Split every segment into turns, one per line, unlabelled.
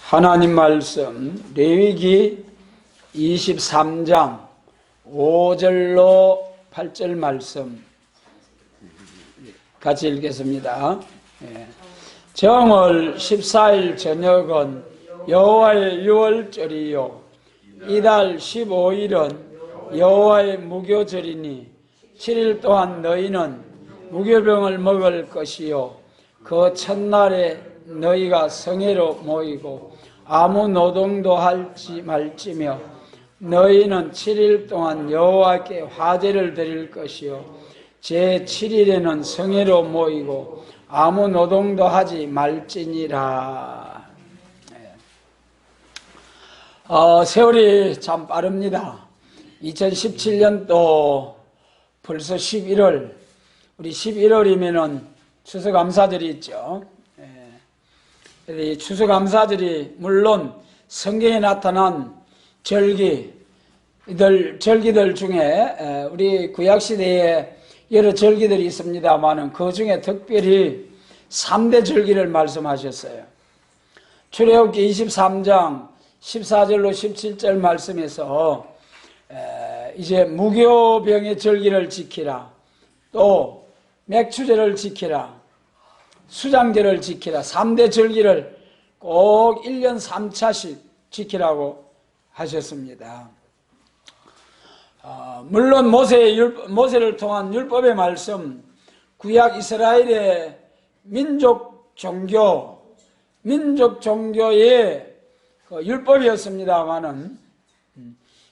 하나님 말씀 레위기 23장 5절로 8절 말씀 같이 읽겠습니다. 정월 14일 저녁은 여호와의 유월절이요 이달 15일은 여호와의 무교절이니 7일 동안 너희는 무교병을 먹을 것이요 그 첫날에 너희가 성회로 모이고 아무 노동도 할지 말지며 너희는 7일 동안 여호와께 화제를 드릴 것이요 제7일에는 성회로 모이고 아무 노동도 하지 말지니라. 세월이 참 빠릅니다. 2017년도 벌써 11월, 우리 11월이면은 추수감사절이 있죠. 이 추수감사절이 물론 성경에 나타난 절기들 중에 우리 구약시대에 여러 절기들이 있습니다만 그 중에 특별히 3대 절기를 말씀하셨어요. 출애굽기 23장 14절로 17절 말씀에서 이제 무교병의 절기를 지키라, 또 맥추절을 지키라, 수장절을 지키라, 3대 절기를 꼭 1년 3차씩 지키라고 하셨습니다. 물론 모세를 통한 율법의 말씀, 구약 이스라엘의 민족 종교의 율법이었습니다만은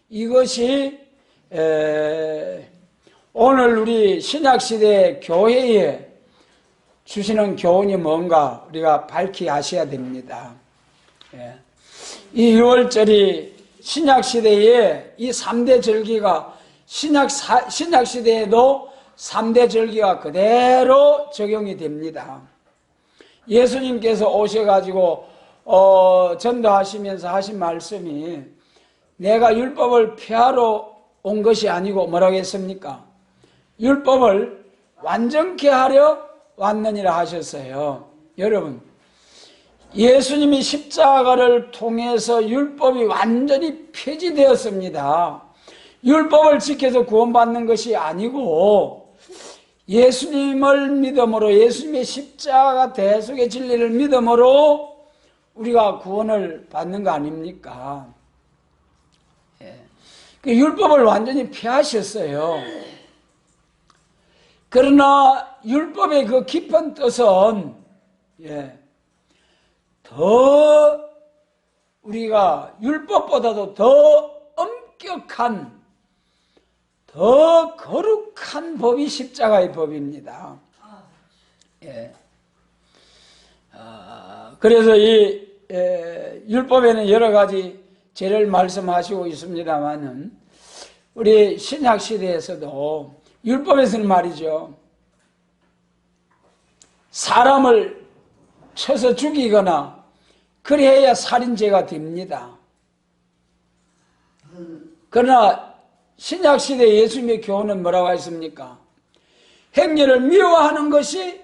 이것이 오늘 우리 신약시대 교회에 주시는 교훈이 뭔가 우리가 밝히 아셔야 됩니다. 이 유월절이 신약시대에 이 3대 절기가 신약시대에도 3대 절기가 그대로 적용이 됩니다. 예수님께서 오셔가지고 전도하시면서 하신 말씀이 내가 율법을 폐하러 온 것이 아니고 뭐라고 했습니까? 율법을 완전케 하려 왔느니라 하셨어요. 여러분, 예수님이 십자가를 통해서 율법이 완전히 폐지되었습니다. 율법을 지켜서 구원받는 것이 아니고 예수님을 믿음으로, 예수님의 십자가 대속의 진리를 믿음으로 우리가 구원을 받는 거 아닙니까? 그 율법을 완전히 폐하셨어요. 그러나 율법의 그 깊은 뜻은 더 우리가 율법보다도 더 엄격한, 더 거룩한 법이 십자가의 법입니다. 그래서 이 율법에는 여러 가지 죄를 말씀하시고 있습니다만은 우리 신약 시대에서도 율법에서는 말이죠, 사람을 쳐서 죽이거나 그래야 살인죄가 됩니다. 그러나 신약시대 예수님의 교훈은 뭐라고 했습니까? 행렬을 미워하는 것이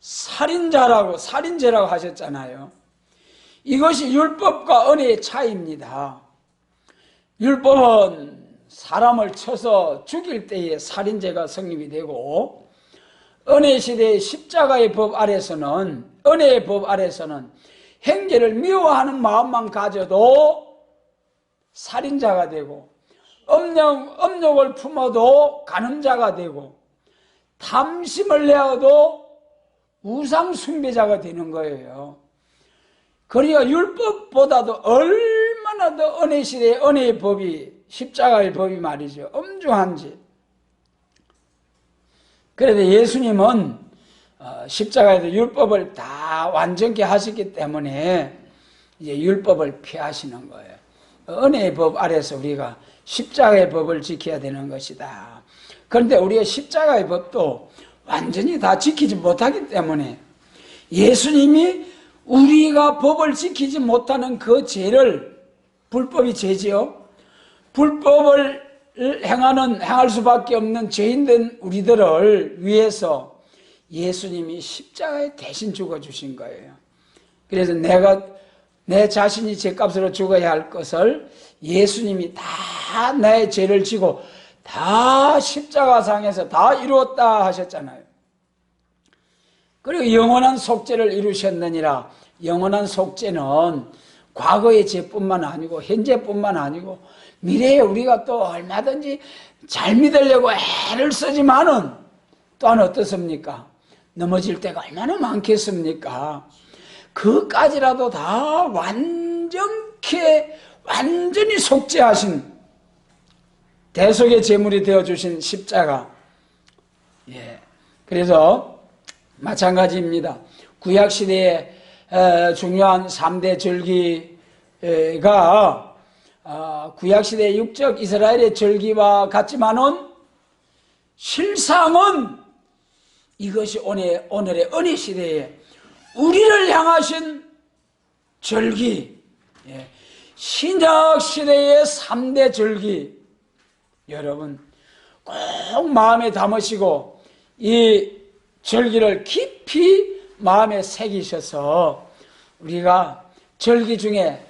살인죄라고 하셨잖아요. 이것이 율법과 은혜의 차이입니다. 율법은 사람을 쳐서 죽일 때에 살인죄가 성립이 되고, 은혜 시대의 십자가의 법 아래서는, 은혜의 법 아래서는 행죄를 미워하는 마음만 가져도 살인자가 되고, 음욕을 품어도 간음자가 되고, 탐심을 내어도 우상 숭배자가 되는 거예요. 그러니까 율법보다도 얼마나 더 은혜 시대의 은혜의 법이, 십자가의 법이 말이죠, 엄중한지. 그래서 예수님은 십자가에서 율법을 다 완전케 하셨기 때문에 이제 율법을 폐하시는 거예요. 은혜의 법 아래서 우리가 십자가의 법을 지켜야 되는 것이다. 그런데 우리가 십자가의 법도 완전히 다 지키지 못하기 때문에 예수님이 우리가 법을 지키지 못하는 그 죄를, 불법이 죄지요, 불법을 행할 수밖에 없는 죄인된 우리들을 위해서 예수님이 십자가에 대신 죽어주신 거예요. 그래서 내 자신이 죄값으로 죽어야 할 것을 예수님이 다 나의 죄를 지고 다 십자가상에서 다 이루었다 하셨잖아요. 그리고 영원한 속죄를 이루셨느니라. 영원한 속죄는 과거의 죄뿐만 아니고 현재뿐만 아니고 미래에 우리가 또 얼마든지 잘 믿으려고 애를 쓰지만은 또한 어떻습니까? 넘어질 때가 얼마나 많겠습니까? 그까지라도 다 완전히 속죄하신 대속의 제물이 되어주신 십자가. 그래서 마찬가지입니다. 구약시대에 중요한 3대 절기가 구약시대의 육적 이스라엘의 절기와 같지만은 실상은 이것이 오늘의 은혜 시대에 우리를 향하신 절기, 신약 시대의 3대 절기, 여러분 꼭 마음에 담으시고 이 절기를 깊이 마음에 새기셔서 우리가 절기 중에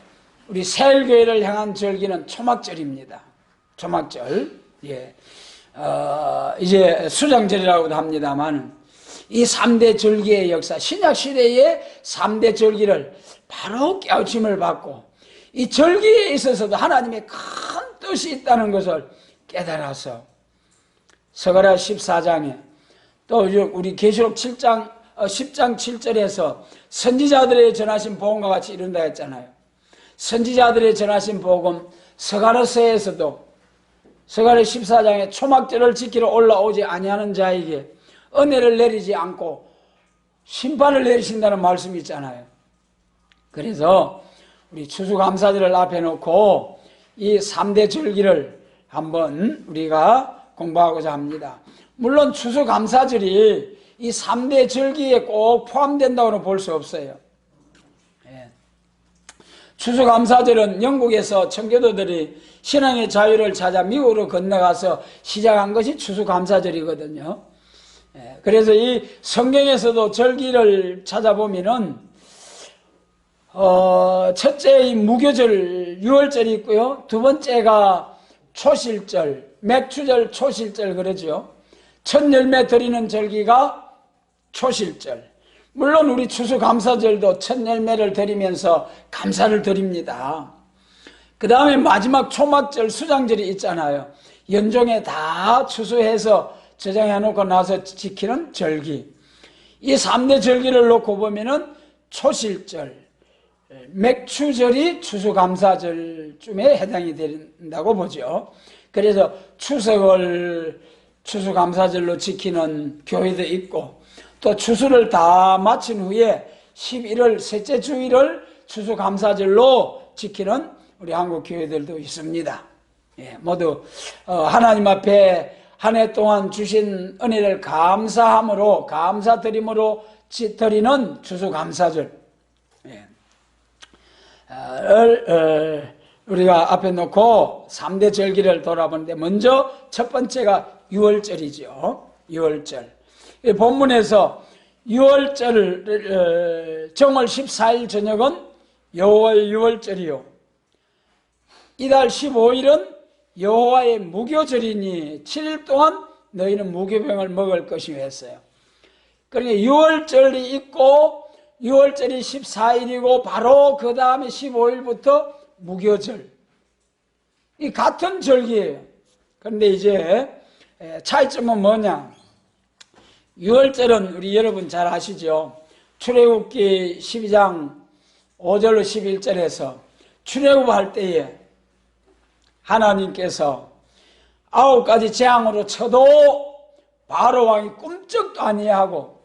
우리 새일교회를 향한 절기는 초막절입니다. 초막절. 이제 수장절이라고도 합니다만 이 3대 절기의 역사, 신약시대의 3대 절기를 바로 깨우침을 받고 이 절기에 있어서도 하나님의 큰 뜻이 있다는 것을 깨달아서 스가랴 14장에 또 우리 계시록 10장 7절에서 선지자들의 전하신 복음과 같이 이룬다 했잖아요. 선지자들의 전하신 복음, 스가랴서에서도 스가랴 14장에 초막절을 지키러 올라오지 아니하는 자에게 은혜를 내리지 않고 심판을 내리신다는 말씀이 있잖아요. 그래서 우리 추수감사절을 앞에 놓고 이 3대 절기를 한번 우리가 공부하고자 합니다. 물론 추수감사절이 이 3대 절기에 꼭 포함된다고는 볼 수 없어요. 추수감사절은 영국에서 청교도들이 신앙의 자유를 찾아 미국으로 건너가서 시작한 것이 추수감사절이거든요. 그래서 이 성경에서도 절기를 찾아보면은 첫째 이 무교절 6월절이 있고요. 두 번째가 초실절, 맥추절, 초실절 그러죠. 첫 열매 드리는 절기가 초실절. 물론 우리 추수감사절도 첫 열매를 드리면서 감사를 드립니다. 그 다음에 마지막 초막절 수장절이 있잖아요. 연종에 다 추수해서 저장해놓고 나서 지키는 절기. 이 3대 절기를 놓고 보면은 초실절, 맥추절이 추수감사절쯤에 해당이 된다고 보죠. 그래서 추석을 추수감사절로 지키는 교회도 있고 또 추수를 다 마친 후에 11월 셋째 주일을 추수감사절로 지키는 우리 한국 교회들도 있습니다. 모두 하나님 앞에 한 해 동안 주신 은혜를 감사함으로 감사드림으로 드리는 추수감사절 우리가 앞에 놓고 3대 절기를 돌아보는데 먼저 첫 번째가 6월절이죠. 6월절. 본문에서 6월절 정월 14일 저녁은 여호와의 6월절이요 이달 15일은 여호와의 무교절이니 7일 동안 너희는 무교병을 먹을 것이며 했어요. 그러니까 6월절이 있고 6월절이 14일이고 바로 그 다음에 15일부터 무교절. 이 같은 절기예요. 그런데 이제 차이점은 뭐냐? 6월절은 우리 여러분 잘 아시죠? 출애굽기 12장 5절로 11절에서 출애굽할 때에 하나님께서 9가지 재앙으로 쳐도 바로 왕이 꿈쩍도 아니하고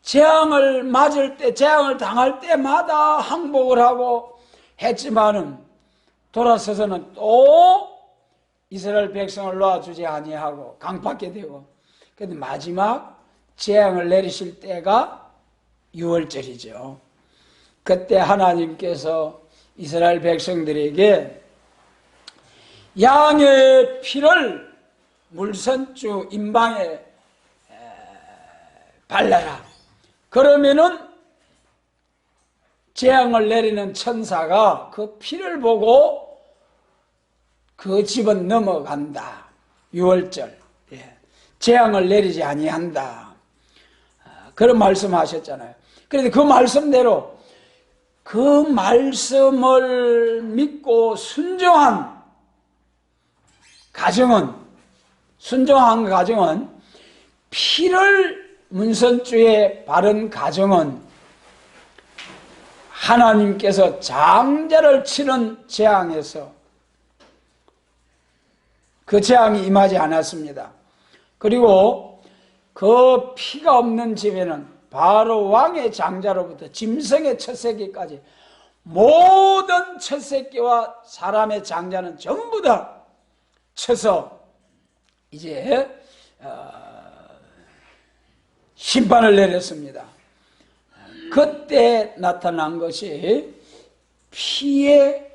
재앙을 맞을 때, 재앙을 당할 때마다 항복을 하고 했지만은 돌아서서는 또 이스라엘 백성을 놓아주지 아니하고 강팍게 되고 그런데 마지막 재앙을 내리실 때가 6월절이죠. 그때 하나님께서 이스라엘 백성들에게 양의 피를 물선주 임방에 발라라. 그러면은 재앙을 내리는 천사가 그 피를 보고 그 집은 넘어간다. 6월절 재앙을 내리지 아니한다. 그런 말씀하셨잖아요. 그런데 그 말씀대로 그 말씀을 믿고 순종한 가정은 피를 문선주에 바른 가정은 하나님께서 장자를 치는 재앙에서 그 재앙이 임하지 않았습니다. 그리고 그 피가 없는 집에는 바로 왕의 장자로부터 짐승의 첫 새끼까지 모든 첫 새끼와 사람의 장자는 전부 다 쳐서 이제 심판을 내렸습니다. 그때 나타난 것이 피의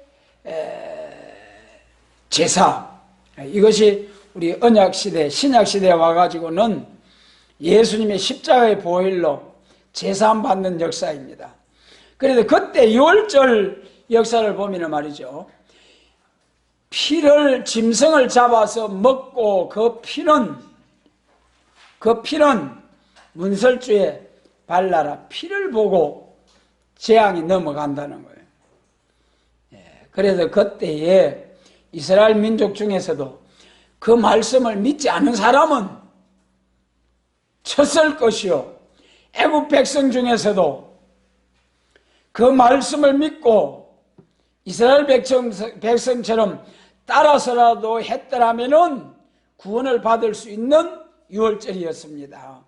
제사. 이것이 우리 언약시대, 신약시대에 와가지고는 예수님의 십자가의 보혈로 제사함 받는 역사입니다. 그래서 그때 유월절 역사를 보면 말이죠. 피를, 짐승을 잡아서 먹고 그 피는 문설주에 발라라. 피를 보고 재앙이 넘어간다는 거예요. 그래서 그때에 이스라엘 민족 중에서도 그 말씀을 믿지 않은 사람은 쳤을 것이요, 애국 백성 중에서도 그 말씀을 믿고 이스라엘 백성처럼 따라서라도 했더라면은 구원을 받을 수 있는 유월절이었습니다.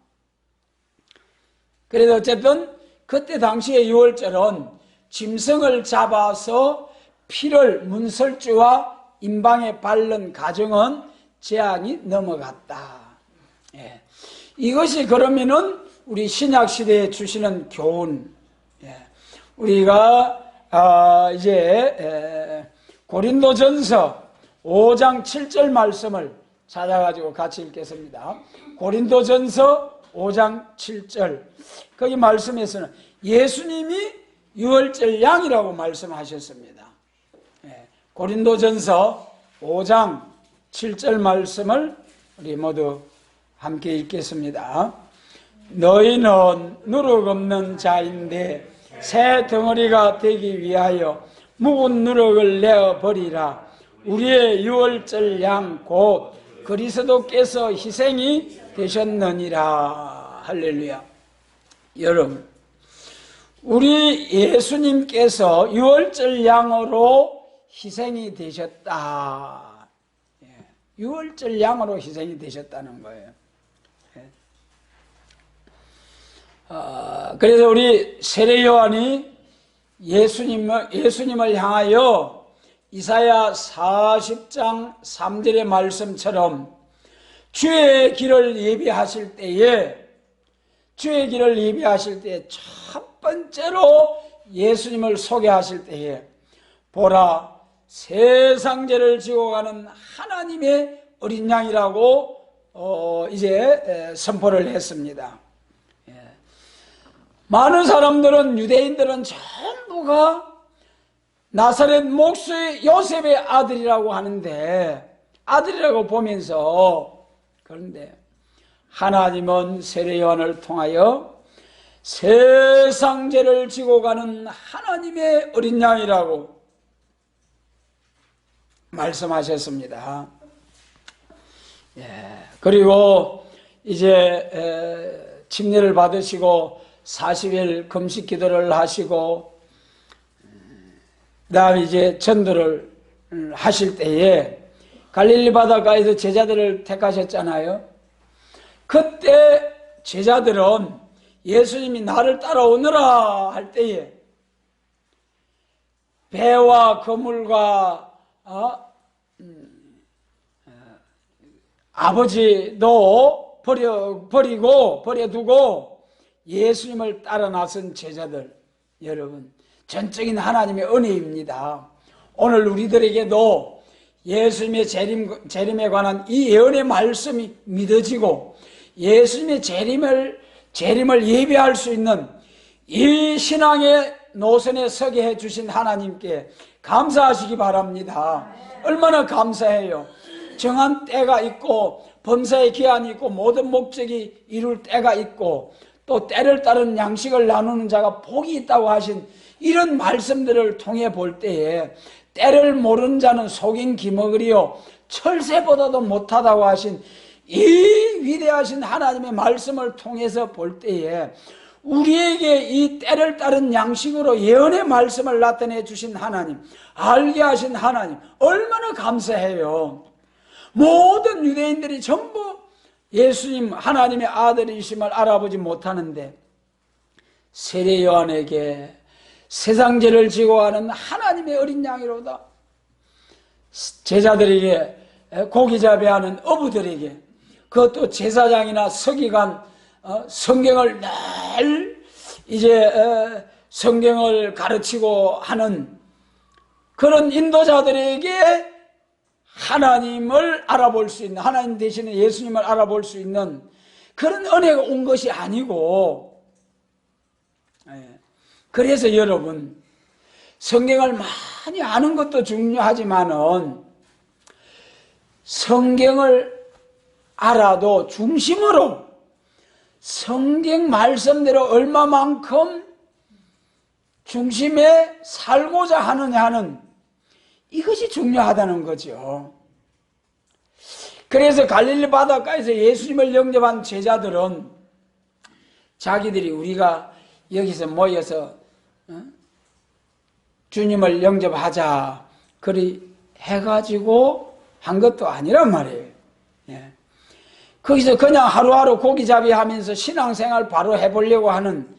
그래도 어쨌든 그때 당시의 유월절은 짐승을 잡아서 피를 문설주와 임방에 바른 가정은 재앙이 넘어갔다. 이것이 그러면은 우리 신약시대에 주시는 교훈. 우리가 이제 고린도전서 5장 7절 말씀을 찾아가지고 같이 읽겠습니다. 고린도전서 5장 7절. 거기 말씀에서는 예수님이 유월절 양이라고 말씀하셨습니다. 고린도전서 5장 7절 말씀을 우리 모두 함께 읽겠습니다. 너희는 누룩 없는 자인데 새 덩어리가 되기 위하여 묵은 누룩을 내어버리라. 우리의 유월절 양 곧 그리스도께서 희생이 되셨느니라. 할렐루야. 여러분, 우리 예수님께서 유월절 양으로 희생이 되셨다. 유월절 양으로 희생이 되셨다는 거예요. 그래서 우리 세례 요한이 예수님을 향하여 이사야 40장 3절의 말씀처럼 주의 길을 예비하실 때에 첫 번째로 예수님을 소개하실 때에 보라 세상 죄를 지고 가는 하나님의 어린 양이라고 이제 선포를 했습니다. 많은 사람들은, 유대인들은 전부가 나사렛 목수의 요셉의 아들이라고 하는데, 아들이라고 보면서, 그런데 하나님은 세례 요한을 통하여 세상 죄를 지고 가는 하나님의 어린 양이라고 말씀하셨습니다. 그리고 이제 침례를 받으시고 40일 금식 기도를 하시고 그다음에 이제 전도를 하실 때에 갈릴리 바닷가에서 제자들을 택하셨잖아요. 그때 제자들은 예수님이 나를 따라오너라 할 때에 배와 그물과 아버지도 버려두고 예수님을 따라 나선 제자들, 여러분, 전적인 하나님의 은혜입니다. 오늘 우리들에게도 예수님의 재림에 관한 이 예언의 말씀이 믿어지고 예수님의 재림을 예비할 수 있는 이 신앙의 노선에 서게 해주신 하나님께 감사하시기 바랍니다. 얼마나 감사해요. 정한 때가 있고 범사의 기한이 있고 모든 목적이 이룰 때가 있고 또 때를 따른 양식을 나누는 자가 복이 있다고 하신 이런 말씀들을 통해 볼 때에 때를 모르는 자는 속인 기머거리요 철새보다도 못하다고 하신 이 위대하신 하나님의 말씀을 통해서 볼 때에 우리에게 이 때를 따른 양식으로 예언의 말씀을 나타내 주신 하나님, 알게 하신 하나님 얼마나 감사해요. 모든 유대인들이 전부 예수님 하나님의 아들이심을 알아보지 못하는데 세례 요한에게 세상 죄를 지고 가는 하나님의 어린 양이로다. 제자들에게 고기잡이하는 어부들에게 그것도 제사장이나 서기관 성경을 늘 이제 성경을 가르치고 하는 그런 인도자들에게 하나님을 알아볼 수 있는 하나님 대신에 예수님을 알아볼 수 있는 그런 은혜가 온 것이 아니고 그래서 여러분 성경을 많이 아는 것도 중요하지만은 성경을 알아도 중심으로 성경 말씀대로 얼마만큼 중심에 살고자 하느냐는 이것이 중요하다는 거죠. 그래서 갈릴리 바닷가에서 예수님을 영접한 제자들은 자기들이 우리가 여기서 모여서 주님을 영접하자 그리 해가지고 한 것도 아니란 말이에요. 예. 거기서 그냥 하루하루 고기잡이 하면서 신앙생활 바로 해보려고 하는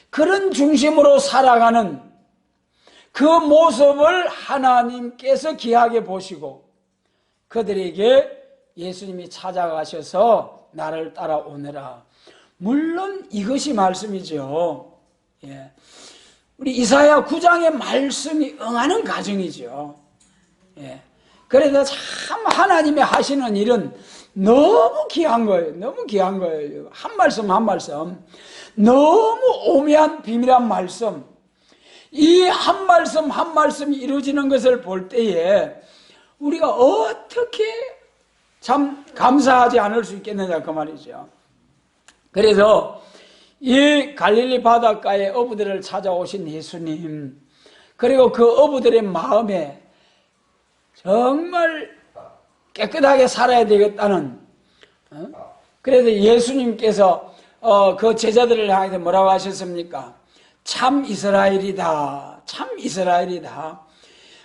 그런 중심으로 살아가는 그 모습을 하나님께서 귀하게 보시고 그들에게 예수님이 찾아가셔서 나를 따라오너라. 물론 이것이 말씀이죠. 예. 우리 이사야 9장의 말씀이 응하는 가정이죠. 예. 그래서 참 하나님이 하시는 일은 너무 귀한 거예요. 너무 귀한 거예요. 한 말씀 한 말씀. 너무 오묘한 비밀한 말씀. 이 한 말씀 한 말씀이 이루어지는 것을 볼 때에 우리가 어떻게 참 감사하지 않을 수 있겠느냐 그 말이죠. 그래서 이 갈릴리 바닷가에 어부들을 찾아오신 예수님 그리고 그 어부들의 마음에 정말 깨끗하게 살아야 되겠다는 그래서 예수님께서 그 제자들을 향해서 뭐라고 하셨습니까? 참 이스라엘이다. 참 이스라엘이다.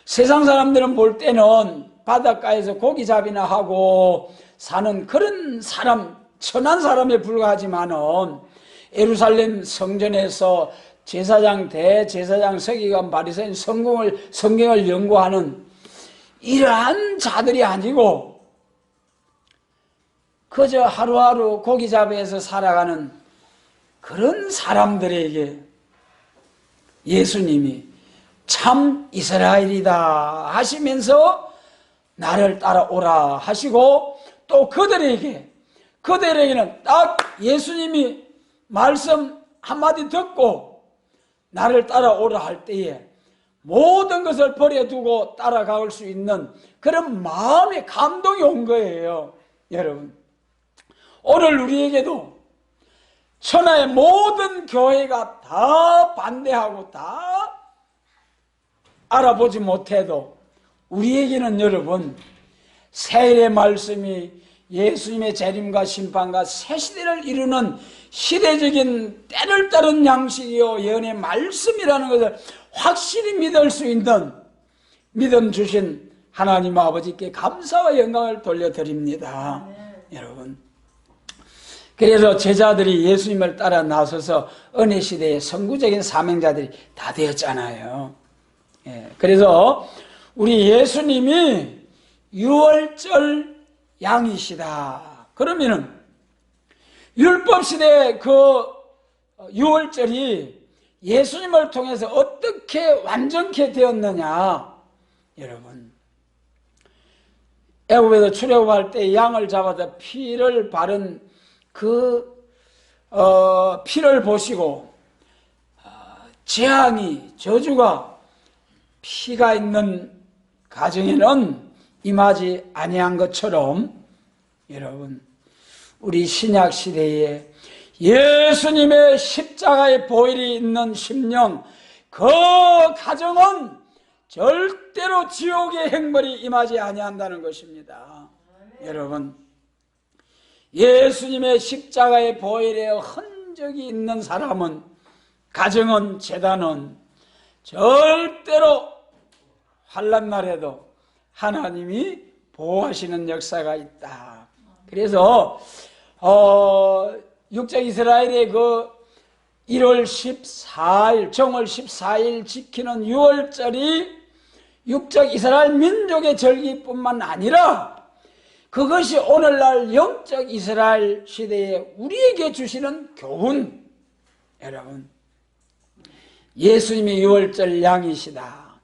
세상 사람들은 볼 때는 바닷가에서 고기잡이나 하고 사는 그런 사람, 천한 사람에 불과하지만은 예루살렘 성전에서 제사장, 대제사장, 서기관, 바리새인, 성경을 연구하는 이러한 자들이 아니고 그저 하루하루 고기잡이에서 살아가는 그런 사람들에게 예수님이 참 이스라엘이다 하시면서 나를 따라오라 하시고 또 그들에게는 딱 예수님이 말씀 한마디 듣고 나를 따라오라 할 때에 모든 것을 버려두고 따라갈 수 있는 그런 마음의 감동이 온 거예요. 여러분 오늘 우리에게도 천하의 모든 교회가 다 반대하고 다 알아보지 못해도 우리에게는 여러분 세일의 말씀이 예수님의 재림과 심판과 새 시대를 이루는 시대적인 때를 따른 양식이요 예언의 말씀이라는 것을 확실히 믿을 수 있는 믿음 주신 하나님 아버지께 감사와 영광을 돌려드립니다. 여러분 그래서 제자들이 예수님을 따라 나서서 은혜 시대의 선구적인 사명자들이 다 되었잖아요. 예, 그래서 우리 예수님이 유월절 양이시다. 그러면은 율법 시대의 그 유월절이 예수님을 통해서 어떻게 완전케 되었느냐? 여러분 애굽에서 출애굽할 때 양을 잡아서 피를 바른 그 피를 보시고 재앙이, 저주가 피가 있는 가정에는 임하지 아니한 것처럼, 여러분, 우리 신약 시대에 예수님의 십자가의 보혈이 있는 심령, 그 가정은 절대로 지옥의 행벌이 임하지 아니한다는 것입니다. 여러분, 예수님의 십자가의 보혈의 흔적이 있는 사람은, 가정은, 재단은 절대로 환난 날에도 하나님이 보호하시는 역사가 있다. 그래서 육적 이스라엘의 그 1월 14일, 정월 14일 지키는 6월절이 육적 이스라엘 민족의 절기뿐만 아니라 그것이 오늘날 영적 이스라엘 시대에 우리에게 주시는 교훈. 여러분, 예수님이 6월절 양이시다.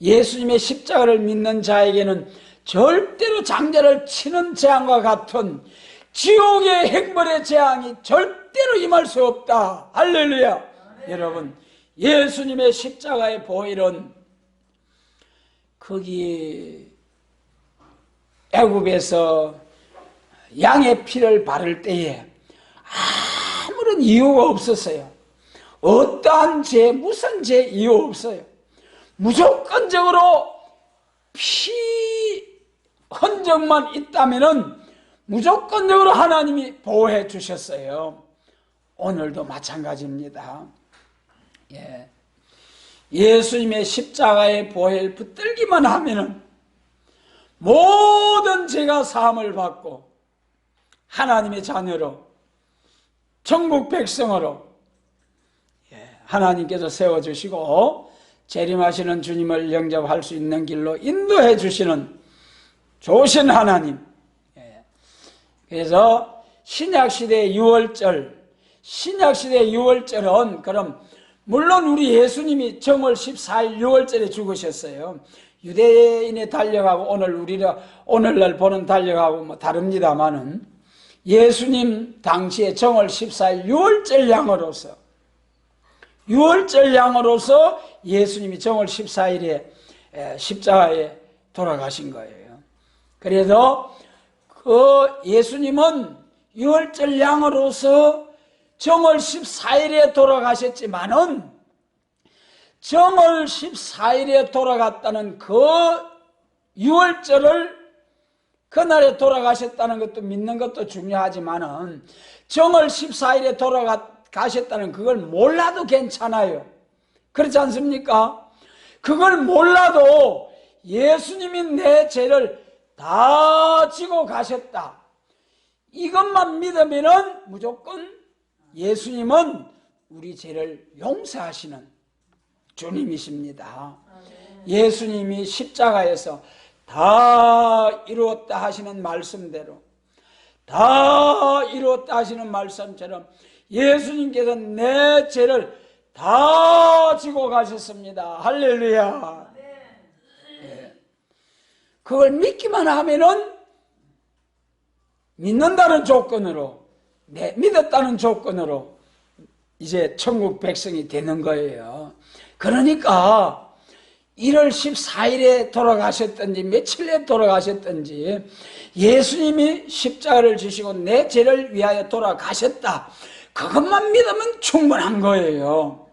예수님의 십자가를 믿는 자에게는 절대로 장자를 치는 재앙과 같은 지옥의 행벌의 재앙이 절대로 임할 수 없다. 할렐루야. 여러분, 예수님의 십자가의 보혈은 거기 애굽에서 양의 피를 바를 때에 아무런 이유가 없었어요. 어떠한 죄, 무슨 죄 이유 없어요. 무조건적으로 피 흔적만 있다면은 무조건적으로 하나님이 보호해 주셨어요. 오늘도 마찬가지입니다. 예수님의 십자가의 보혈 붙들기만 하면은 모든 죄가 사함을 받고 하나님의 자녀로, 천국 백성으로 하나님께서 세워주시고 재림하시는 주님을 영접할 수 있는 길로 인도해 주시는 좋으신 하나님. 그래서 신약시대의 6월절, 신약시대의 6월절은 그럼 물론 우리 예수님이 정월 14일 6월절에 죽으셨어요. 유대인의 달력하고 오늘날 보는 달력하고 뭐 다릅니다만은 예수님 당시에 정월 14일 6월절 양으로서 6월절 양으로서 예수님이 정월 14일에 십자가에 돌아가신 거예요. 그래서 그 예수님은 6월절 양으로서 정월 14일에 돌아가셨지만은 정월 14일에 돌아갔다는 그 6월절을 그날에 돌아가셨다는 것도 믿는 것도 중요하지만은 정월 14일에 돌아가셨다는 그걸 몰라도 괜찮아요. 그렇지 않습니까? 그걸 몰라도 예수님이 내 죄를 다 지고 가셨다. 이것만 믿으면은 무조건 예수님은 우리 죄를 용서하시는 주님이십니다. 예수님이 십자가에서 다 이루었다 하시는 말씀대로, 다 이루었다 하시는 말씀처럼 예수님께서 내 죄를 다 지고 가셨습니다. 할렐루야. 그걸 믿기만 하면은 믿는다는 조건으로, 믿었다는 조건으로 이제 천국 백성이 되는 거예요. 그러니까 1월 14일에 돌아가셨든지 며칠에 돌아가셨든지 예수님이 십자가를 지시고 내 죄를 위하여 돌아가셨다. 그것만 믿으면 충분한 거예요.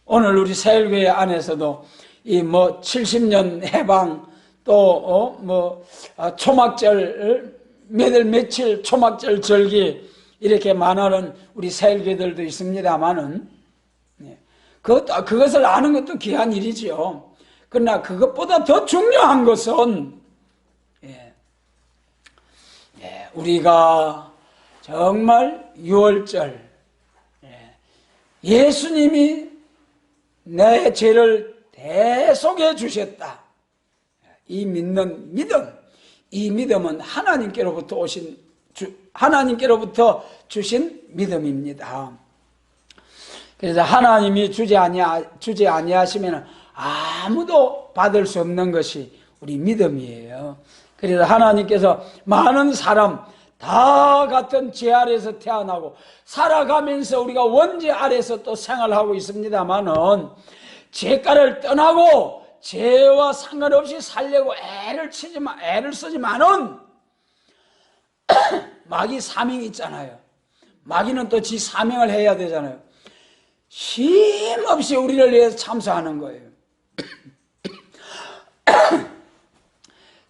오늘 우리 새일교회 안에서도 이 70년 해방 또 초막절 며칠 초막절 절기 이렇게 만하는 우리 새일교회들도 있습니다만은 그것을 아는 것도 귀한 일이지요. 그러나 그것보다 더 중요한 것은 우리가 정말 6월절 예수님이 내 죄를 대속해 주셨다. 이 믿는 믿음, 이 믿음은 하나님께로부터 주신 믿음입니다. 그래서 하나님이 주지 아니하시면 아무도 받을 수 없는 것이 우리 믿음이에요. 그래서 하나님께서 많은 사람 다 같은 죄 아래에서 태어나고 살아가면서 우리가 원죄 아래에서 또 생활하고 있습니다만은 죄가를 떠나고 죄와 상관없이 살려고 애를 쓰지만은 마귀 사명이 있잖아요. 마귀는 또 지 사명을 해야 되잖아요. 쉼없이 우리를 위해서 참사하는 거예요.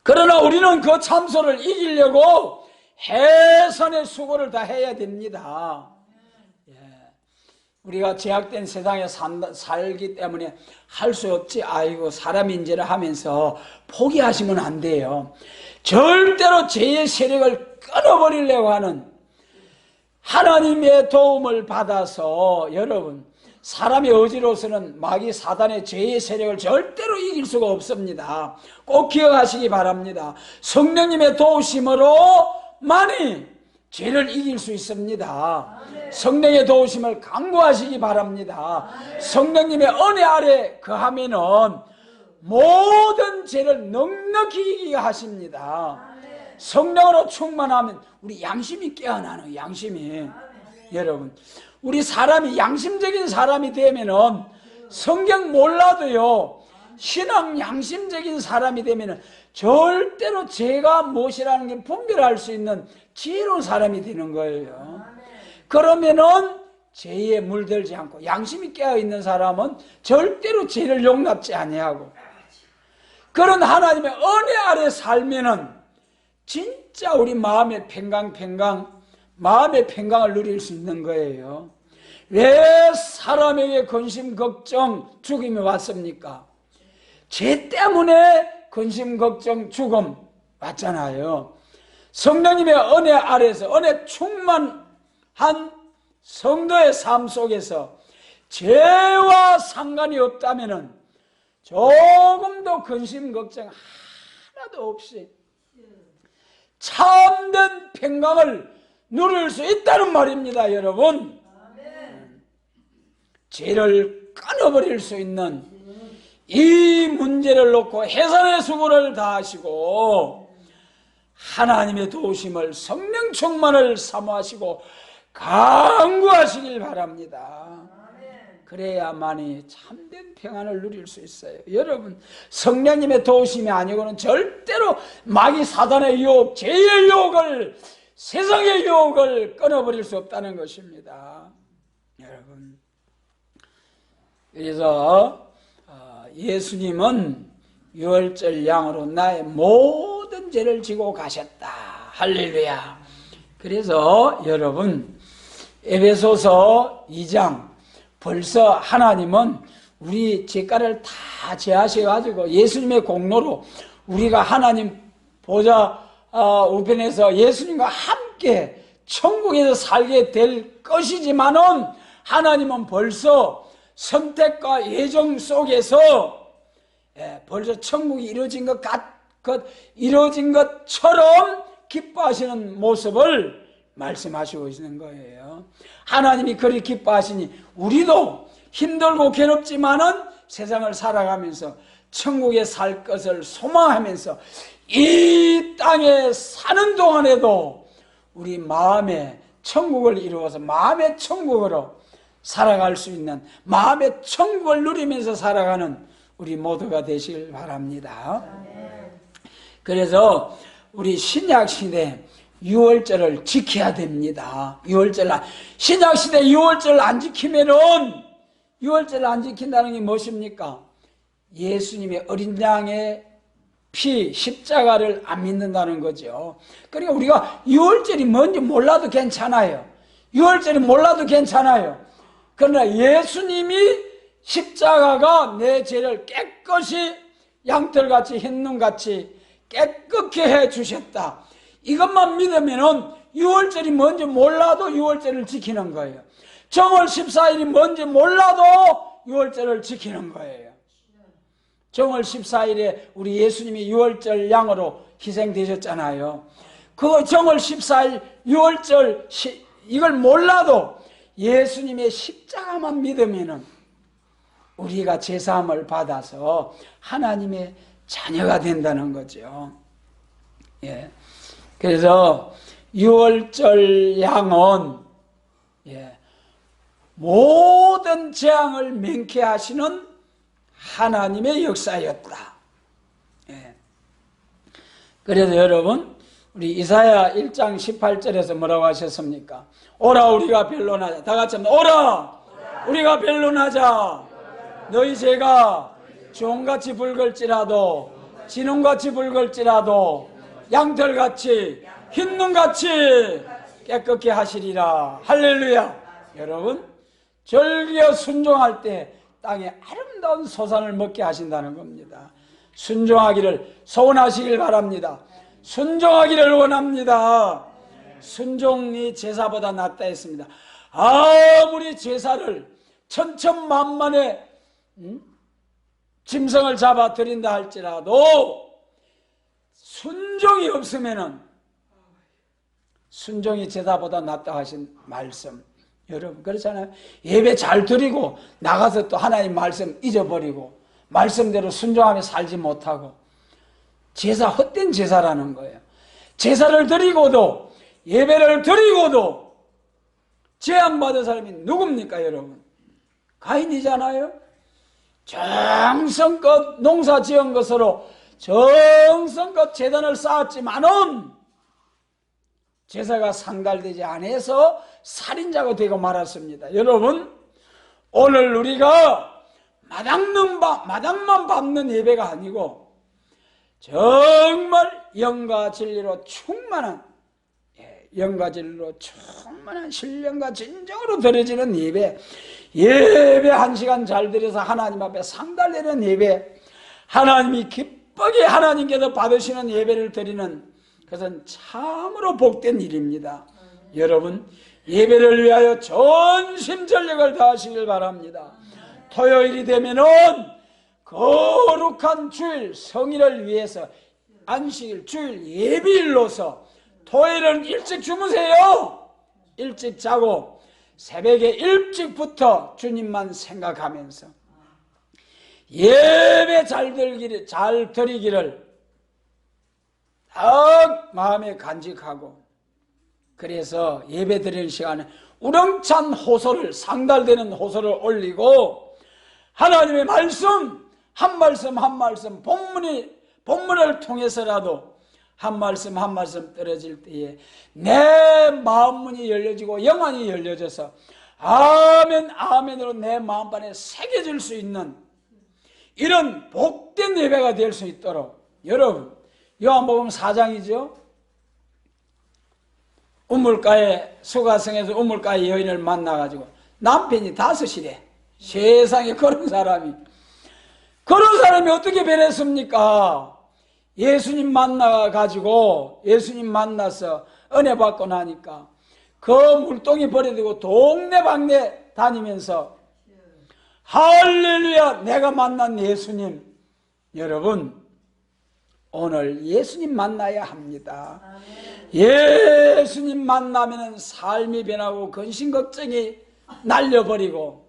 그러나 우리는 그 참소를 이기려고 해선의 수고를 다 해야 됩니다. 우리가 제약된 세상에 살기 때문에 할 수 없지, 아이고 사람인지라 하면서 포기하시면 안 돼요. 절대로 죄의 세력을 끊어버리려고 하는 하나님의 도움을 받아서 여러분, 사람의 의지로서는 마귀 사단의 죄의 세력을 절대로 이길 수가 없습니다. 꼭 기억하시기 바랍니다. 성령님의 도우심으로만이 죄를 이길 수 있습니다. 성령의 도우심을 강구하시기 바랍니다. 성령님의 은혜 아래 거하면은 모든 죄를 넉넉히 이기게 하십니다. 성령으로 충만하면 우리 양심이 깨어나는 양심이. 여러분, 우리 사람이 양심적인 사람이 되면은 성경 몰라도요, 신앙 양심적인 사람이 되면은 절대로 죄가 무엇이라는 게 분별할 수 있는 지혜로운 사람이 되는 거예요. 그러면은 죄에 물들지 않고 양심이 깨어있는 사람은 절대로 죄를 용납지 아니하고 그런 하나님의 은혜 아래 살면은 진짜 우리 마음의 마음의 평강을 누릴 수 있는 거예요. 왜 사람에게 근심, 걱정, 죽음이 왔습니까? 죄 때문에 근심, 걱정, 죽음 왔잖아요. 성령님의 은혜 아래서 은혜 충만한 성도의 삶 속에서 죄와 상관이 없다면은 조금도 근심, 걱정 하나도 없이 참된 평강을 누릴 수 있다는 말입니다, 여러분. 죄를 끊어버릴 수 있는 이 문제를 놓고 해산의 수고를 다하시고 하나님의 도우심을 성령 충만을 사모하시고 강구하시길 바랍니다. 그래야만이 참된 평안을 누릴 수 있어요. 여러분, 성령님의 도우심이 아니고는 절대로 마귀 사단의 유혹, 죄의 유혹을, 세상의 유혹을 끊어버릴 수 없다는 것입니다. 여러분, 그래서 예수님은 유월절 양으로 나의 모든 죄를 지고 가셨다. 할렐루야. 그래서 여러분, 에베소서 2장 벌써 하나님은 우리 죄가를 다 제하셔가지고 예수님의 공로로 우리가 하나님 보좌 우편에서 예수님과 함께 천국에서 살게 될 것이지만은 하나님은 벌써 선택과 예정 속에서 벌써 천국이 이루어진 것처럼 기뻐하시는 모습을 말씀하시고 있는 거예요. 하나님이 그리 기뻐하시니 우리도 힘들고 괴롭지만은 세상을 살아가면서 천국에 살 것을 소망하면서 이 땅에 사는 동안에도 우리 마음에 천국을 이루어서 마음의 천국으로 살아갈 수 있는, 마음의 천국을 누리면서 살아가는 우리 모두가 되시길 바랍니다. 그래서 우리 신약시대 유월절을 지켜야 됩니다. 신약시대 유월절 안 지키면은, 유월절을 안 지킨다는 게 무엇입니까? 예수님의 어린 양의 피, 십자가를 안 믿는다는 거죠. 그러니까 우리가 유월절이 뭔지 몰라도 괜찮아요. 유월절이 몰라도 괜찮아요. 그러나 예수님이 십자가가 내 죄를 깨끗이 양털같이 흰눈같이 깨끗게 해주셨다. 이것만 믿으면은 유월절이 뭔지 몰라도 유월절을 지키는 거예요. 정월 14일이 뭔지 몰라도 유월절을 지키는 거예요. 정월 14일에 우리 예수님이 유월절 양으로 희생되셨잖아요. 그 정월 14일 유월절 이걸 몰라도 예수님의 십자가만 믿으면은 우리가 제사함을 받아서 하나님의 자녀가 된다는 거죠. 예. 그래서 유월절 양은 모든 재앙을 명쾌하시는 하나님의 역사였다. 그래서 여러분, 우리 이사야 1장 18절에서 뭐라고 하셨습니까? 오라 우리가 변론하자. 다 같이 합니다. 오라 우리가 변론하자. 너희 죄가 종같이 붉을지라도 진홍같이 붉을지라도 양털같이 흰눈같이 깨끗게 하시리라. 할렐루야. 여러분, 절기에 순종할 때 땅에 아름다운 소산을 먹게 하신다는 겁니다. 순종하기를 소원하시길 바랍니다. 순종하기를 원합니다. 순종이 제사보다 낫다 했습니다. 아무리 제사를 천천만만의 짐승을 잡아 드린다 할지라도 순종이 없으면은 순종이 제사보다 낫다 하신 말씀. 여러분 그렇잖아요. 예배 잘 드리고 나가서 또 하나님 말씀 잊어버리고 말씀대로 순종하며 살지 못하고 제사 헛된 제사라는 거예요. 제사를 드리고도 예배를 드리고도 재앙받은 사람이 누굽니까 여러분? 가인이잖아요. 정성껏 농사 지은 것으로 정성껏 제단을 쌓았지만은 제사가 상달되지 않아서 살인자가 되고 말았습니다. 여러분 오늘 우리가 마당만 밟는 예배가 아니고 정말 영과 진리로 충만한 신령과 진정으로 드려지는 예배 1시간 잘 드려서 하나님 앞에 상달되는 예배, 하나님이 기쁘게 하나님께서 받으시는 예배를 드리는 그것은 참으로 복된 일입니다. 여러분 예배를 위하여 전심전력을 다하시길 바랍니다. 토요일이 되면은 거룩한 주일 성일을 위해서 안식일 주일 예비일로서 토요일은 일찍 주무세요. 일찍 자고 새벽에 일찍부터 주님만 생각하면서 예배 잘 드리기를 딱 마음에 간직하고 그래서 예배 드리는 시간에 우렁찬 호소를 상달되는 호소를 올리고 하나님의 말씀 한 말씀 본문을 통해서라도 한 말씀 떨어질 때에 내 마음문이 열려지고 영안이 열려져서 아멘 아멘으로 내 마음판에 새겨질 수 있는 이런 복된 예배가 될 수 있도록 여러분 요한복음 4장이죠. 우물가에 수가성에서 우물가에 여인을 만나가지고 남편이 5이래. 세상에 그런 사람이 어떻게 변했습니까? 예수님 만나가지고 예수님 만나서 은혜 받고 나니까 그 물동이 버려두고 동네방네 다니면서 할렐루야 내가 만난 예수님. 여러분 오늘 예수님 만나야 합니다. 예수님 만나면 삶이 변하고 근심 걱정이 날려버리고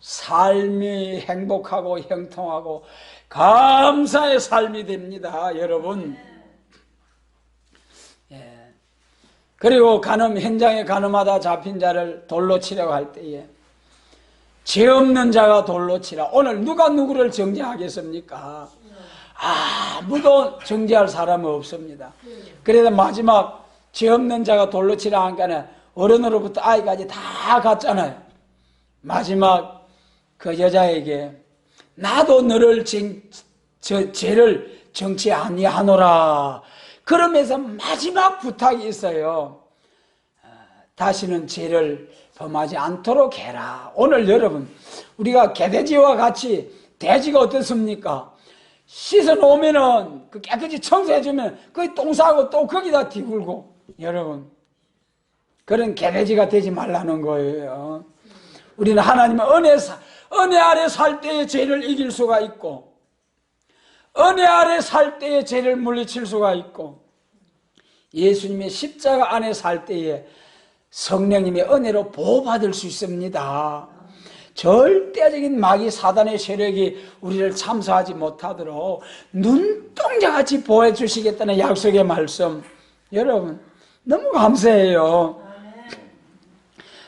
삶이 행복하고 형통하고 감사의 삶이 됩니다. 여러분 그리고 현장에 간음하다 잡힌 자를 돌로 치려고 할 때에 죄 없는 자가 돌로 치라. 오늘 누가 누구를 정죄하겠습니까? 아무도 정죄할 사람은 없습니다. 그래서 마지막 죄 없는 자가 돌로 치라 하니까 어른으로부터 아이까지 다 갔잖아요. 마지막 그 여자에게 나도 너를 죄를 정치 아니하노라. 그러면서 마지막 부탁이 있어요. 다시는 죄를 범하지 않도록 해라. 오늘 여러분 우리가 개돼지와 같이 돼지가 어떻습니까? 씻어놓으면은 그 깨끗이 청소해주면 거기 똥 싸고 또 거기다 뒤굴고 여러분 그런 개돼지가 되지 말라는 거예요. 우리는 하나님의 은혜 아래 살 때의 죄를 이길 수가 있고 은혜 아래 살 때의 죄를 물리칠 수가 있고 예수님의 십자가 안에 살 때에 성령님의 은혜로 보호받을 수 있습니다. 절대적인 마귀 사단의 세력이 우리를 참수하지 못하도록 눈동자같이 보호해 주시겠다는 약속의 말씀. 여러분 너무 감사해요.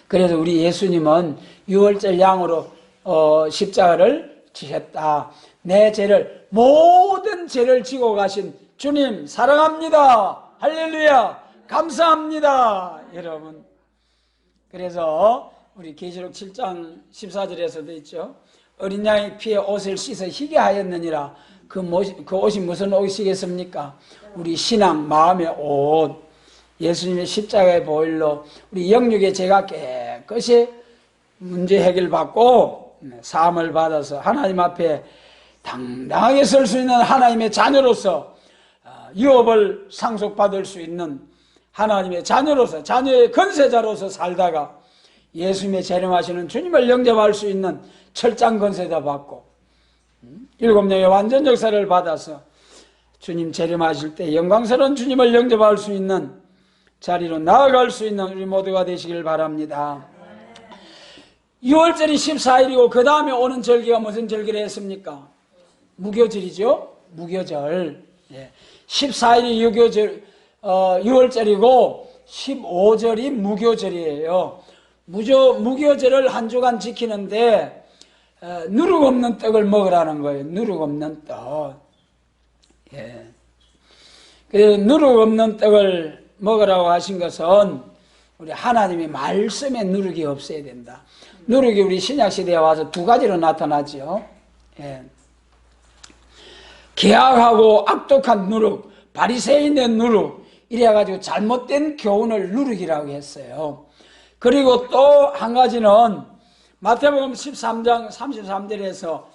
그래서 우리 예수님은 유월절 양으로 십자가를 지셨다. 내 죄를, 모든 죄를 지고 가신 주님 사랑합니다. 할렐루야. 감사합니다. 여러분. 그래서 우리 계시록 7장 14절에서도 있죠. 어린 양의 피에 옷을 씻어 희게 하였느니라. 그 옷이 무슨 옷이겠습니까? 우리 신앙, 마음의 옷. 예수님의 십자가의 보혈로 우리 영육의 죄가 깨끗이 문제 해결받고 사함을 받아서 하나님 앞에 당당하게 설 수 있는 하나님의 자녀로서 유업을 상속받을 수 있는 하나님의 자녀로서, 자녀의 건세자로서 살다가 예수님의 재림하시는 주님을 영접할 수 있는 철장 건세도 받고 7명의 완전 역사를 받아서 주님 재림하실 때 영광스러운 주님을 영접할 수 있는 자리로 나아갈 수 있는 우리 모두가 되시길 바랍니다. 6월절이 14일이고 그 다음에 오는 절기가 무슨 절기를 했습니까? 무교절이죠. 무교절. 14일이 6월절이고 15절이 무교절이에요. 무교절을 한 주간 지키는데 누룩 없는 떡을 먹으라는 거예요. 누룩 없는 떡. 누룩 없는 떡을 먹으라고 하신 것은 우리 하나님의 말씀에 누룩이 없어야 된다. 누룩이 우리 신약시대에 와서 두 가지로 나타나죠. 계악하고 악독한 누룩, 바리새인의 누룩, 이래가지고 잘못된 교훈을 누룩이라고 했어요. 그리고 또 한 가지는 마태복음 13장 33절에서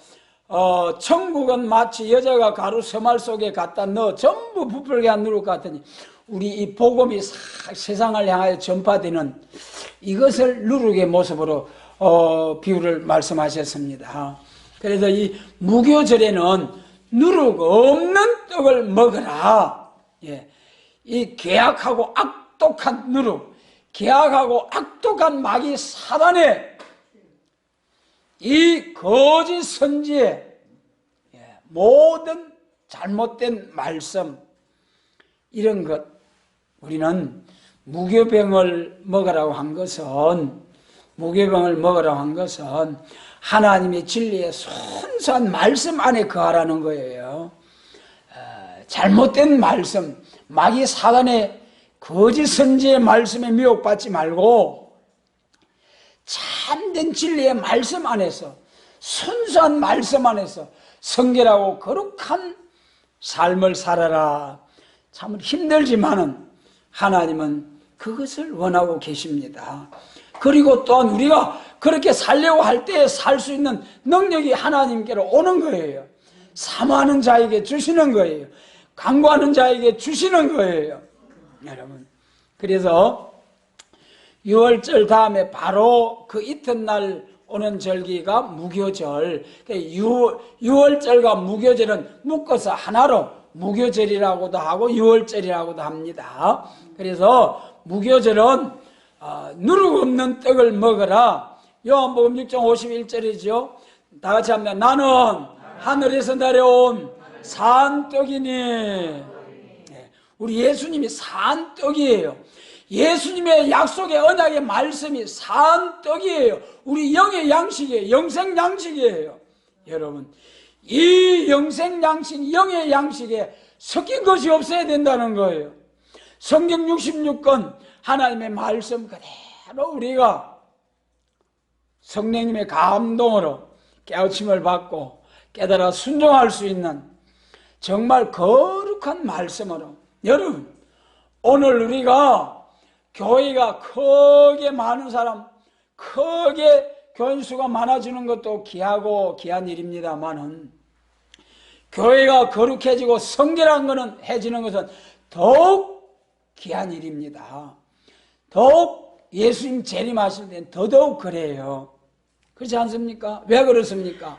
천국은 마치 여자가 가루 서말 속에 갖다 넣어 전부 부풀게 한 누룩 같으니 우리 이 복음이 세상을 향하여 전파되는 이것을 누룩의 모습으로 비유를 말씀하셨습니다. 그래서 이 무교절에는 누룩 없는 떡을 먹으라. 이 계악하고 악독한 누룩, 계악하고 악독한 마귀 사단의 이 거짓 선지의 모든 잘못된 말씀, 이런 것, 우리는 무교병을 먹으라고 한 것은 하나님의 진리의 순수한 말씀 안에 거하라는 거예요. 잘못된 말씀, 마귀 사단의 거짓 선지의 말씀에 미혹받지 말고 참된 진리의 말씀 안에서, 순수한 말씀 안에서 성결하고 거룩한 삶을 살아라. 참 힘들지만은 하나님은 그것을 원하고 계십니다. 그리고 또한 우리가 그렇게 살려고 할 때 살 수 있는 능력이 하나님께로 오는 거예요. 사모하는 자에게 주시는 거예요. 간구하는 자에게 주시는 거예요. 여러분, 그래서 6월절 다음에 바로 그 이튿날 오는 절기가 무교절. 6월절과 무교절은 묶어서 하나로 무교절이라고도 하고 6월절이라고도 합니다. 그래서 무교절은 누룩 없는 떡을 먹어라. 요한복음 6장 51절이죠. 다 같이 합니다. 나는 하늘에서 내려온 산떡이니. 우리 예수님이 산떡이에요. 예수님의 약속의 언약의 말씀이 산떡이에요. 우리 영의 양식이에요. 영생 양식이에요. 여러분, 이 영생 양식, 영의 양식에 섞인 것이 없어야 된다는 거예요. 성경 66권 하나님의 말씀 그대로 우리가 성령님의 감동으로 깨우침을 받고 깨달아 순종할 수 있는 정말 거룩한 말씀으로, 여러분, 오늘 우리가 교회가 크게 많은 사람, 크게 교인 수가 많아지는 것도 귀하고 귀한 일입니다만은 교회가 거룩해지고 성결한 것은 해지는 것은 더욱 귀한 일입니다. 더욱 예수님 재림하실 때는 더더욱 그래요. 그렇지 않습니까? 왜 그렇습니까?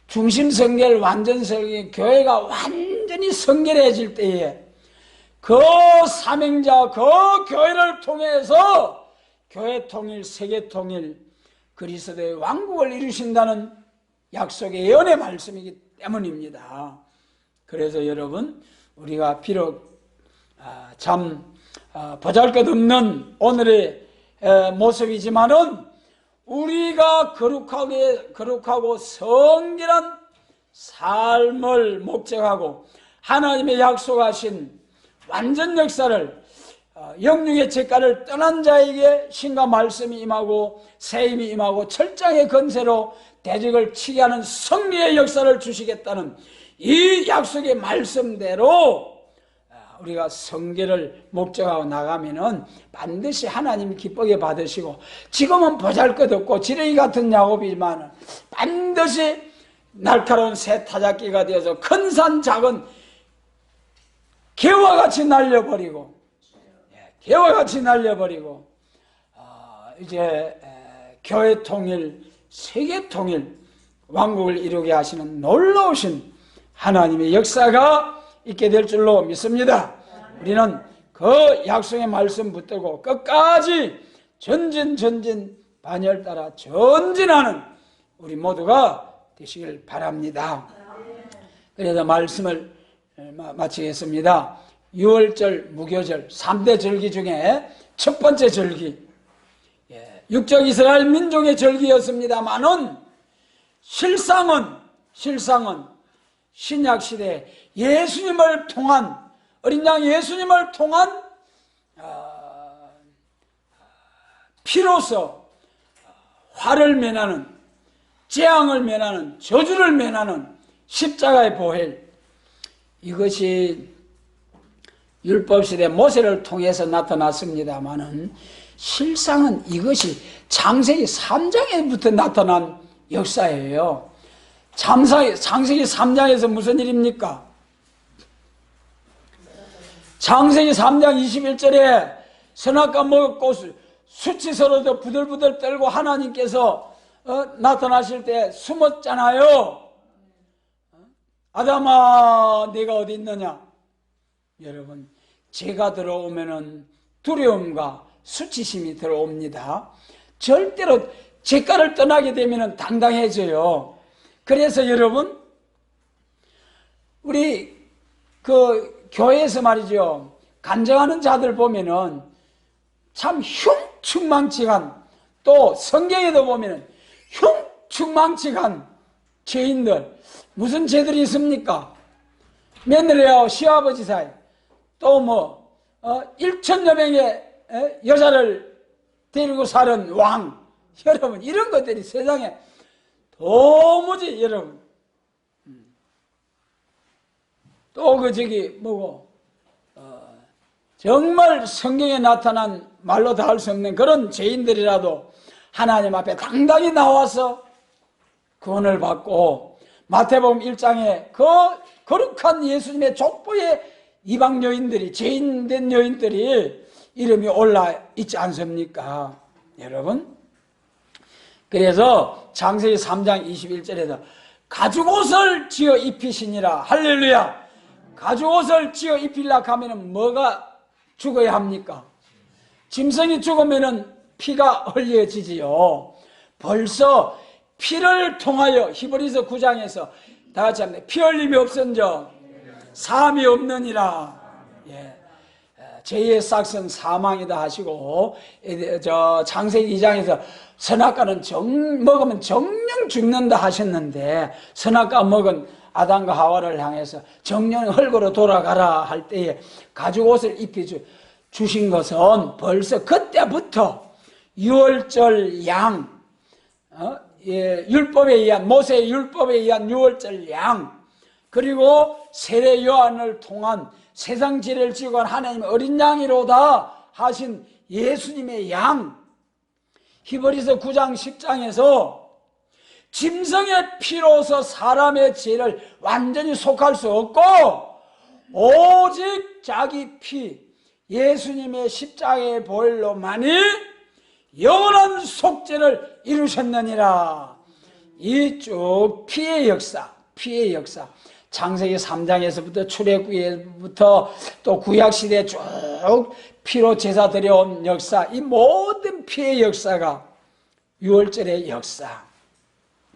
중심 성결, 완전 성결, 교회가 완전히 성결해질 때에 그 사명자, 그 교회를 통해서 교회 통일, 세계 통일, 그리스도의 왕국을 이루신다는 약속의 예언의 말씀이기 때문입니다. 그래서 여러분, 우리가 비록 참 보잘것없는 오늘의 모습이지만은 우리가 거룩하고 성결한 삶을 목적하고 하나님의 약속하신 완전 역사를 영육의 책가를 떠난 자에게 신과 말씀이 임하고 세임이 임하고 철장의 건세로 대적을 치게 하는 승리의 역사를 주시겠다는 이 약속의 말씀대로 우리가 성결을 목적하고 나가면은 반드시 하나님이 기쁘게 받으시고, 지금은 보잘것없고 지렁이 같은 야곱이지만 반드시 날카로운 새 타작기가 되어서 큰 산 작은 개와 같이 날려버리고 이제 교회 통일, 세계 통일, 왕국을 이루게 하시는 놀라우신 하나님의 역사가 있게 될 줄로 믿습니다. 우리는 그 약속의 말씀 붙들고 끝까지 전진 반열 따라 전진하는 우리 모두가 되시길 바랍니다. 그래서 말씀을 마치겠습니다. 6월절, 무교절, 3대 절기 중에 첫 번째 절기, 육적 이스라엘 민족의 절기였습니다만은 실상은 신약시대 예수님을 통한, 어린 양 예수님을 통한 피로서 화를 면하는, 재앙을 면하는, 저주를 면하는 십자가의 보혈, 이것이 율법시대 모세를 통해서 나타났습니다마는 실상은 이것이 창세기 3장에부터 나타난 역사예요. 창세기 3장에서 무슨 일입니까? 창세기 3장 21절에 선악과 먹고 수치스러워도 부들부들 떨고 하나님께서 나타나실 때 숨었잖아요. 아담아, 네가 어디 있느냐? 여러분, 죄가 들어오면은 두려움과 수치심이 들어옵니다. 절대로 죄가를 떠나게 되면은 당당해져요. 그래서 여러분, 우리 그 교회에서 말이죠, 간증하는 자들 보면은 참 흉측망측한, 또 성경에도 보면은 흉측망측한 죄인들, 무슨 죄들이 있습니까? 며느리하고 시아버지 사이, 또 1천여 명의 여자를 데리고 사는 왕, 여러분, 이런 것들이 세상에 도무지, 여러분, 또 정말 성경에 나타난 말로 다 할 수 없는 그런 죄인들이라도 하나님 앞에 당당히 나와서 구원을 받고, 마태복음 1장에 그 거룩한 예수님의 족보에 이방 여인들이, 죄인된 여인들이 이름이 올라 있지 않습니까? 여러분, 그래서 창세기 3장 21절에서 가죽옷을 지어 입히시니라. 할렐루야. 가죽옷을 지어 입히려고 하면 뭐가 죽어야 합니까? 짐승이 죽으면 피가 흘려지지요. 벌써 피를 통하여 히브리서 9장에서 다 같이 합니다. 피 흘림이 없은저 사함이 없느니라. 죄의 싹은 사망이다 하시고, 창세기 2장에서 선악과는 먹으면 정령 죽는다 하셨는데, 선악과 먹은 아담과 하와를 향해서 정령 흙으로 돌아가라 할 때에 가죽옷을 입혀 주신 것은 벌써 그때부터 유월절 양, 율법에 의한, 모세의 율법에 의한 유월절 양, 그리고 세례 요한을 통한 세상 죄를 지고 간 하나님의 어린 양이로다 하신 예수님의 양, 히브리서 9장 10장에서 짐승의 피로서 사람의 죄를 완전히 속할 수 없고 오직 자기 피, 예수님의 십자가의 보혈로만이 영원한 속죄를 이루셨느니라. 이 쭉 피의 역사, 창세기 3장에서부터 출애굽기부터 또 구약시대 쭉 피로 제사 드려온 역사, 이 모든 피의 역사가 유월절의 역사.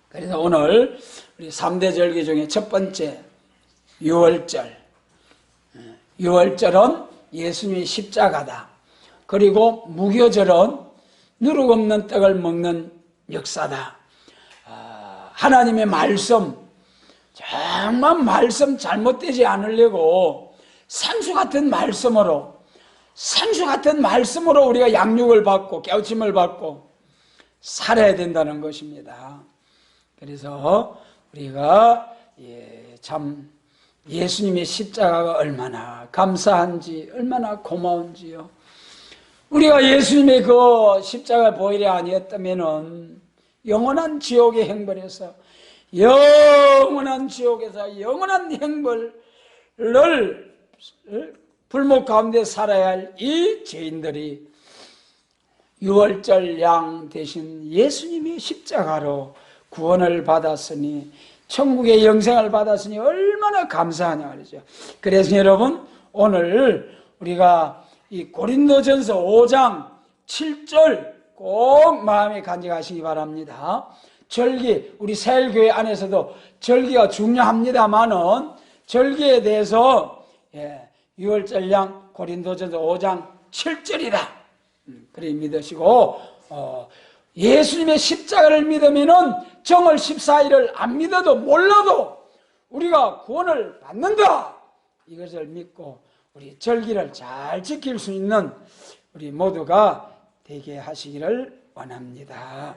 그래서 오늘 우리 3대 절기 중에 첫 번째 유월절. 유월절은 예수님의 십자가다. 그리고 무교절은 누룩 없는 떡을 먹는 역사다. 하나님의 말씀, 정말 말씀 잘못되지 않으려고 생수 같은 말씀으로 우리가 양육을 받고 깨우침을 받고 살아야 된다는 것입니다. 그래서 우리가 참 예수님의 십자가가 얼마나 감사한지, 얼마나 고마운지요. 우리가 예수님의 그 십자가를 보이려 아니었다면은 영원한 지옥의 행벌에서, 영원한 지옥에서 영원한 행벌을 불목 가운데 살아야 할 이 죄인들이 유월절 양 대신 예수님의 십자가로 구원을 받았으니, 천국의 영생을 받았으니 얼마나 감사하냐 말이죠. 그래서 여러분, 오늘 우리가 이 고린도전서 5장 7절 꼭 마음에 간직하시기 바랍니다. 절기, 우리 새일교회 안에서도 절기가 중요합니다만은 절기에 대해서 유월절량 고린도전서 5장 7절이다. 그래 믿으시고, 예수님의 십자가를 믿으면은 정월 14일을 안 믿어도 몰라도 우리가 구원을 받는다. 이것을 믿고 우리 절기를 잘 지킬 수 있는 우리 모두가 되게 하시기를 원합니다.